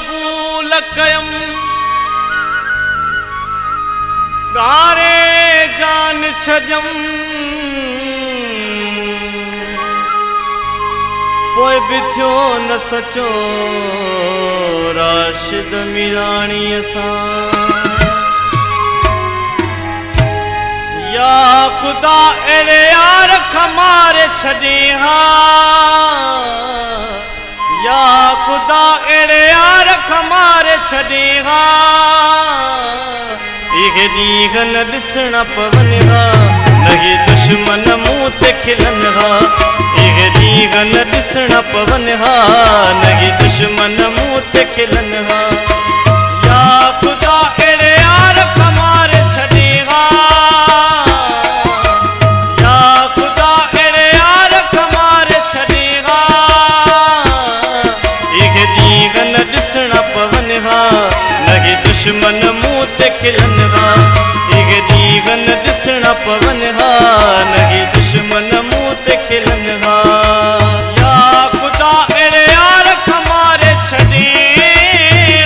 कबूल कयम गारे जान छजम पोइ बि थियो न सचो राशिद मिराणीअ सां। या खुदा अहिड़े यार खमारे छॾे हा, या खुदा अहिड़े यार खमारे छॾे हा, इहे ॾींहं न ॾिसणा पवनि हा, नही दुश्मन मुंह ते खिलनि हा, इहे ॾींहं न ॾिसणा पवनि हा, नही दुश्मन मुंह ते खिलनि हा। या खुदा अहिड़े यार खमारे छॾे हा, या खुदा अहिड़े यार खमारे छॾे हा, इहे ॾींहं न ॾिसणा पवनि हा, नही दुश्मन मुंह ते खिलनि हा, इहे ॾींहं न ॾिसणा पवनि हा, नही दुश्मन मुंह ते खिलनि हा। या खुदा अहिड़े यार खमारे छॾे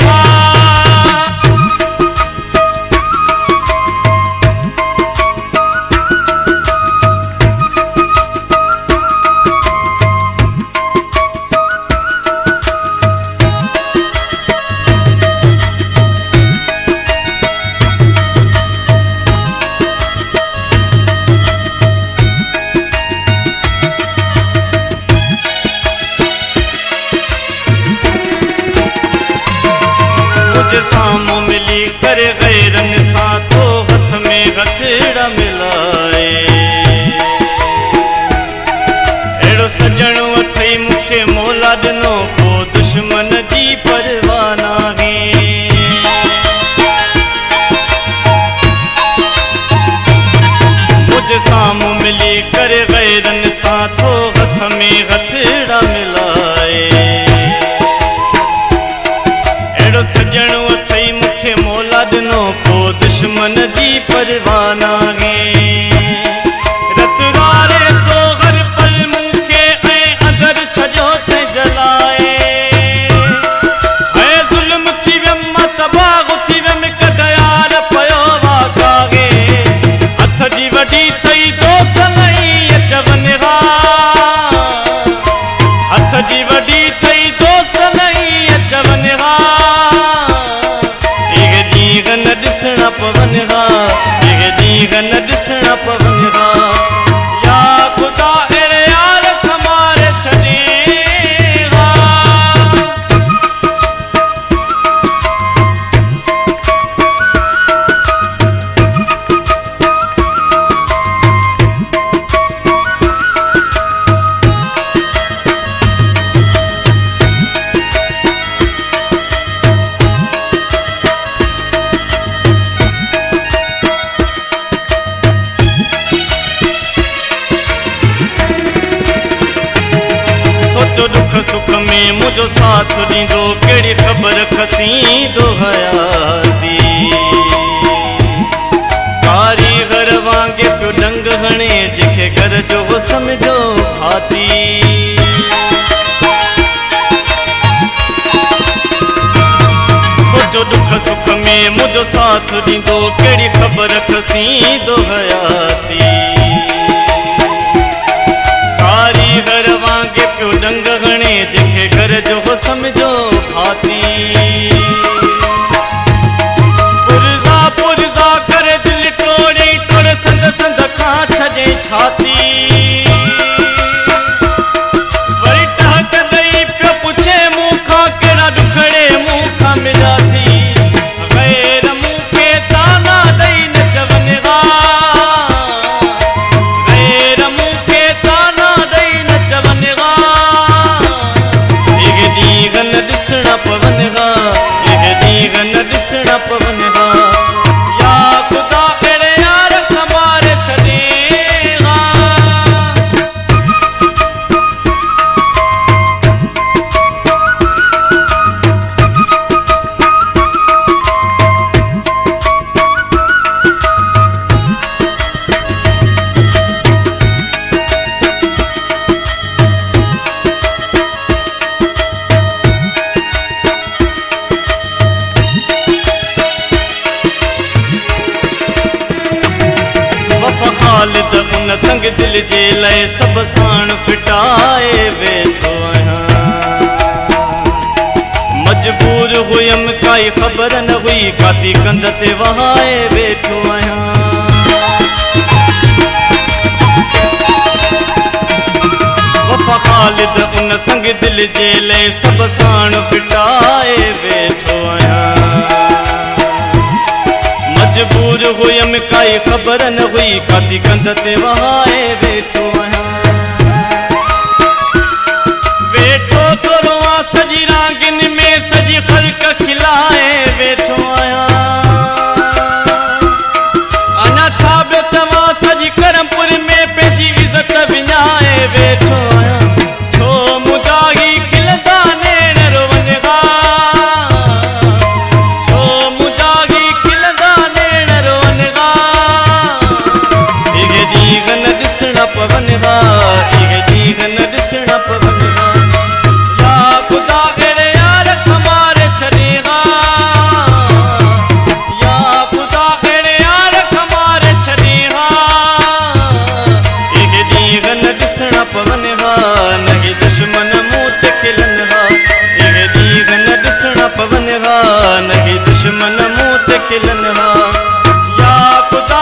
हा। साम्हूं मिली करे गैरनि सां तो हथ में हथड़ा मिलाए, अहिड़ो सजणो अथई मूंखे मौला ॾिनो को दुश्मन जी परवाह नाहे। मुझे साम्हूं मिली करे गैरनि सां तो हथ में हथड़ा मिलाए, सजणो अथई मूंखे मौला ॾिनो को दुश्मन जी परवाह नाहे। रत वारे तो हर पल मूंखे ऐं अंदरि छॾियो ते जलाए, ऐं ज़ुल्म थी वियमि मां तबाह थी वियमि कदयार पयो वाकागे, हथ जी वॾी थई दोस्त नहीं चवनि हा, हथ जी वॾी थई दोस्त नहीं चवनि हा, न ॾिसणा पवनि हा, इहे ॾींहं न ॾिसणा पवनि हा। या खुदा अहिड़े यार खमारे छॾे हा। दुख सुख में मुझो साथ ॾींदो, कहिड़ी ख़बर खसींदो हयाती, कारीगर वांगे पियो डंग हणे जंहिंखे घर जो हो सम्झो भाती। सोचो दुख सुख में मुझो साथ ॾींदो, कहिड़ी ख़बर खसींदो हयाती, कारीगर वांगे पियो डंग हणे जंहिंखे घर जो हो सम्झो भाती। पुरज़ा पुरज़ा करे दिलि टोड़ी टोड़ संद संद खां छॾे छाती, वरी टहक ॾेई पियो पुछे मूंखां कहिड़ा ॾुखड़े मूंखां मिलिया थी, गैर मूंखे ताना ॾेई न चवनि हा, गैर मूंखे ताना ॾेई न चवनि हा, संग दिल जे लाइ सभु साण फिटाए वेठो आहियां। मजबूर हुयमि काई ख़बर न हुई, काती कंध ते वहाए वेठो आहियां। वफ़ा ख़ालिद उन संग दिल जे लाइ सभु साण फिटाए वेठो आहियां। मजबूर हुयमि काई ख़बर न हुई, काती कंध ते वहाए वेठो आहियां। वेठो तो रोआं सॼी रांगिन में, सॼी ख़ल्क़ खिलाए वेठो आहियां। अञा छा ॿियो चवां, सॼी करमपुर में पंहिंजी इज़त विञाए वेठो आहियां। छो मुंहिंजा ई खिलंदा नेण रोवनि हा, छो मुंहिंजा ई खिलंदा नेण रोवनि हा। इहे ॾींहं न ॾिसणा पवनि हा, इहे ॾींहं न ॾिसणा पवनि हा। या ख़ुदा अहिड़े यार खमारे छॾे हा, या ख़ुदा अहिड़े यार खमारे छॾे हा। इहे ॾींहं न ॾिसणा पवनि हा, न ही दुश्मन मूं ते खिलनि हा। इहे ॾींहं न ॾिसणा पवनि हा, न ही दुश्मन मूं ते खिलनि हा। या ख़ुदा